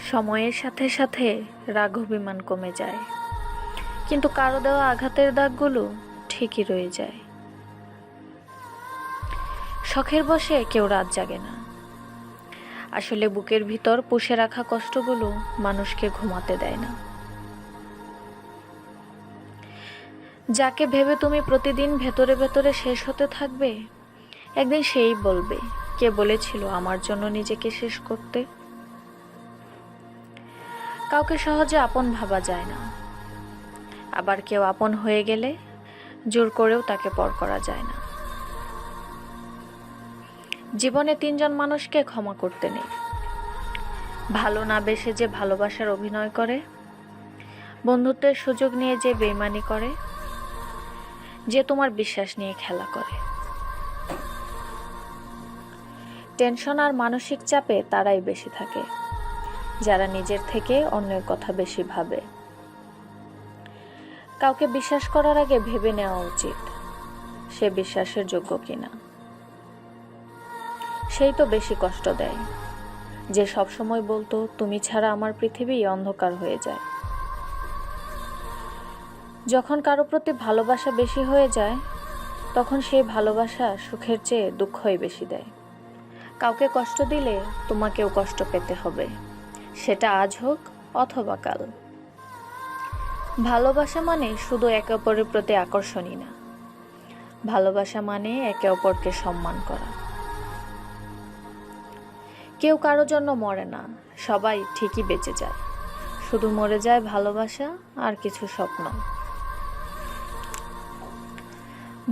সময়ের সাথে সাথে রাগ অভিমান কমে যায়, কিন্তু কারো দেওয়া আঘাতের দাগগুলো ঠিকই রয়ে যায়। শখের বশে কেউ রাত জাগে না, আসলে বুকের ভিতর পুষে রাখা কষ্টগুলো মানুষকে ঘুমাতে দেয় না। যাকে ভেবে তুমি প্রতিদিন ভেতরে ভেতরে শেষ হতে থাকবে, একদিন সেই বলবে, কে বলেছিল আমার জন্য নিজেকে শেষ করতে। কাউকে সহজে আপন ভাবা যায় না, আবার কেউ আপন হয়ে গেলে জোর করেও তাকে পর করা যায় না। জীবনে 3 জন মানুষকে ক্ষমা করতে নেই: ভালো না বেসে যে ভালোবাসার অভিনয় করে, বন্ধুত্বের সুযোগ নিয়ে যে বেইমানি করে, যে তোমার বিশ্বাস নিয়ে খেলা করে। টেনশন আর মানসিক চাপে তারাই বেশি থাকে, যারা নিজের থেকে অন্যের কথা বেশি ভাবে। কাউকে বিশ্বাস করার আগে ভেবে নেওয়া উচিত সে বিশ্বাসের যোগ্য কিনা। সেই তো বেশি কষ্ট দেয় যে সবসময় বলতো তুমি ছাড়া আমার পৃথিবী অন্ধকার হয়ে যায়। যখন কারো প্রতি ভালোবাসা বেশি হয়ে যায়, তখন সেই ভালোবাসা সুখের চেয়ে দুঃখই বেশি দেয়। কাউকে কষ্ট দিলে তোমাকেও কষ্ট পেতে হবে, সেটা আজ হোক অথবা কাল। ভালোবাসা মানে শুধু একে অপরের প্রতি আকর্ষণই না, ভালোবাসা মানে একে অপরকে সম্মান করা। কেউ কারো জন্য মরে না, সবাই ঠিকই বেঁচে যায়, শুধু মরে যায় ভালোবাসা আর কিছু স্বপ্ন।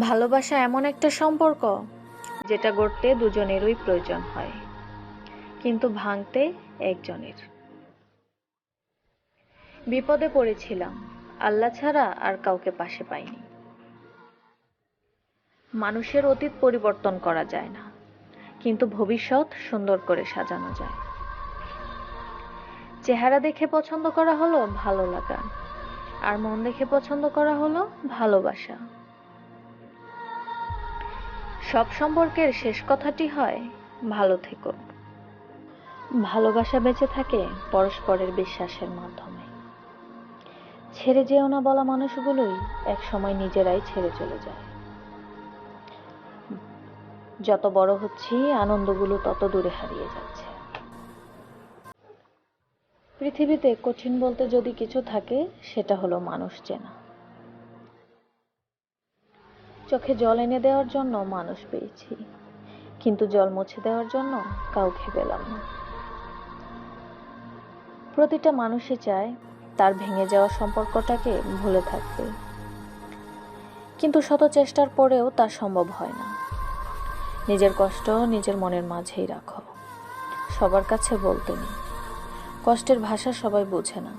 ভালোবাসা এমন একটা সম্পর্ক যেটা গড়তে দুজনেরই প্রয়োজন হয়, কিন্তু ভাঙতে একজনের। বিপদে পড়েছিলাম, আল্লাহ ছাড়া আর কাউকে পাশে পাইনি। মানুষের অতীত পরিবর্তন করা যায় না, কিন্তু ভবিষ্যৎ সুন্দর করে সাজানো যায়। চেহারা দেখে পছন্দ করা হলো ভালো লাগা, আর মন দেখে পছন্দ করা হলো ভালোবাসা। সব সম্পর্কের শেষ কথাটি হয় ভালো থেকো। ভালোবাসা বেঁচে থাকে পরস্পরের বিশ্বাসের মাধ্যমে। ছেড়ে যেও না বলা মানুষগুলোই একসময় নিজেরাই ছেড়ে চলে যায়। যত বড় হচ্ছি, আনন্দগুলো তত দূরে হারিয়ে যাচ্ছে। পৃথিবীতে কঠিন বলতে যদি কিছু থাকে, সেটা হলো মানুষ চেনা। চোখে জল এনে দেওয়ার জন্য মানুষ পেয়েছি, কিন্তু জল মুছে দেওয়ার জন্য কাউকে পেলাম না। প্রতিটা মানুষই চায় তার ভেঙে যাওয়া সম্পর্কটাকে ভুলে থাকতে, কিন্তু শত চেষ্টার পরেও তা সম্ভব হয় না। নিজের কষ্ট নিজের মনের মাঝেই রাখো, সবার কাছে বলতে নেই। কষ্টের ভাষা সবাই বোঝে না,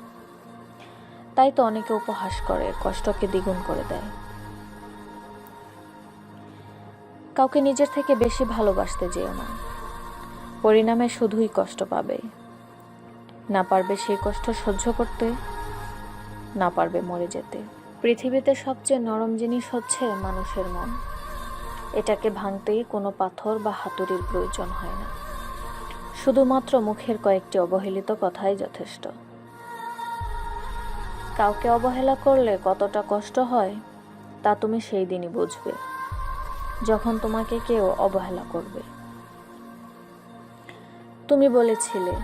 তাই তো অনেকে উপহাস করে, কষ্টকে দ্বিগুণ করে দেয়। কাউকে নিজের থেকে বেশি ভালোবাসতে যেও না, পরিণামে শুধুই কষ্ট পাবে। না পারবে সেই কষ্ট সহ্য করতে, না পারবে মরে যেতে। পৃথিবীতে সবচেয়ে নরম জিনিস হচ্ছে মানুষের মন। এটাকে ভাঙতেই কোনো পাথর বা হাতুড়ির প্রয়োজন হয় না, শুধুমাত্র মুখের কয়েকটি অবহেলিত কথাই যথেষ্ট। কাউকে অবহেলা করলে কতটা কষ্ট হয় তা তুমি সেই দিনই বুঝবে, যখন তোমাকে কেউ অবহেলা করবে। তুমি বলেছিলে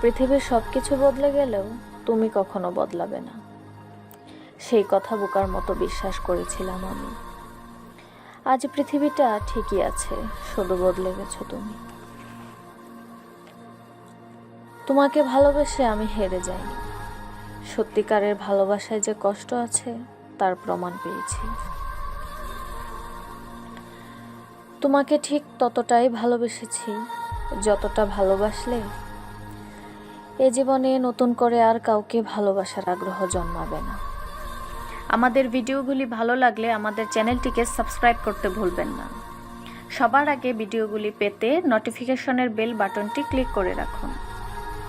পৃথিবীর সবকিছু বদলে গেলেও তুমি কখনো বদলাবে না। সেই কথা বোকার মতো বিশ্বাস করেছিলাম আমি। আজ পৃথিবীটা ঠিকই আছে, শুধু বদলে গেছো তুমি। তোমাকে ভালোবেসে আমি হেরে যাইনি, সত্যিকারের ভালোবাসায় যে কষ্ট আছে তার প্রমাণ পেয়েছি। তোমাকে ঠিক ততটাই ভালোবেসেছি যতটা ভালোবাসলে এ জীবনে নতুন করে আর কাউকে ভালোবাসার আগ্রহ জন্মাবে না। আমাদের ভিডিওগুলি ভালো লাগলে আমাদের চ্যানেলটিকে সাবস্ক্রাইব করতে ভুলবেন না। সবার আগে ভিডিওগুলি পেতে নোটিফিকেশনের বেল বাটনটি ক্লিক করে রাখুন।